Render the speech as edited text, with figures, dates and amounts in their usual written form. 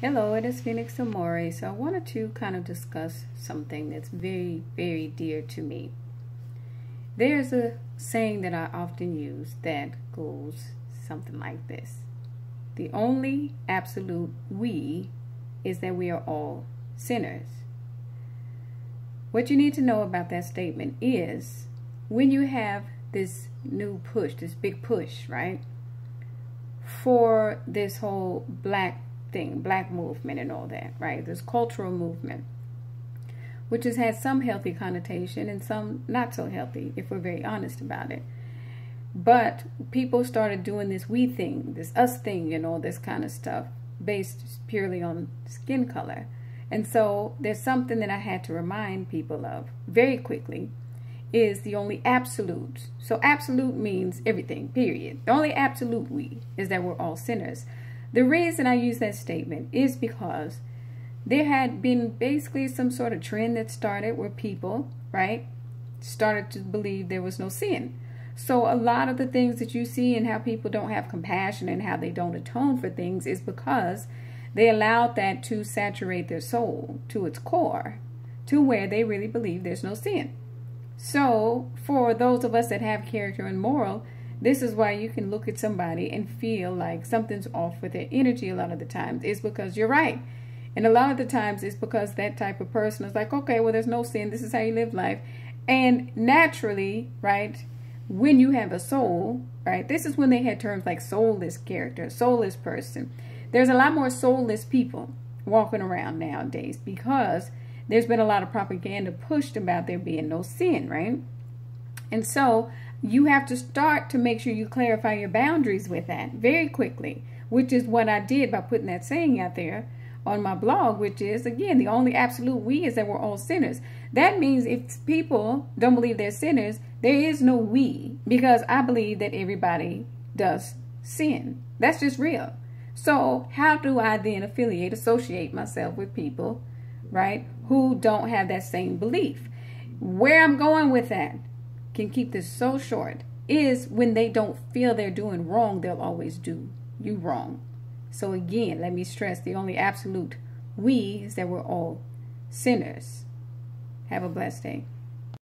Hello, it is Phoenix Amore. So I wanted to kind of discuss something that's very, very dear to me. There's a saying that I often use that goes something like this. The only absolute we is that we are all sinners. What you need to know about that statement is when you have this new push, this big push, right, for this whole black movement and all that, right? This cultural movement, which has had some healthy connotation and some not so healthy, if we're very honest about it. But people started doing this we thing, this us thing, and all this kind of stuff based purely on skin color. And so there's something that I had to remind people of very quickly, is the only absolute. So absolute means everything, period. The only absolute we is that we're all sinners. The reason I use that statement is because there had been basically some sort of trend that started where people, right, started to believe there was no sin. So a lot of the things that you see and how people don't have compassion and how they don't atone for things is because they allowed that to saturate their soul to its core, to where they really believe there's no sin. So for those of us that have character and moral, this is why you can look at somebody and feel like something's off with their energy a lot of the times. It's because you're right. And a lot of the times it's because that type of person is like, okay, well, there's no sin. This is how you live life. And naturally, right, when you have a soul, right, this is when they had terms like soulless character, soulless person. There's a lot more soulless people walking around nowadays because there's been a lot of propaganda pushed about there being no sin, right? And so you have to start to make sure you clarify your boundaries with that very quickly, which is what I did by putting that saying out there on my blog, which is, again, the only absolute we is that we're all sinners. That means if people don't believe they're sinners, there is no we, because I believe that everybody does sin. That's just real. So how do I then associate myself with people, right, who don't have that same belief? Where I'm going with that, can keep this so short, is when they don't feel they're doing wrong, they'll always do you wrong. So again, let me stress, the only absolute we is that we're all sinners. Have a blessed day.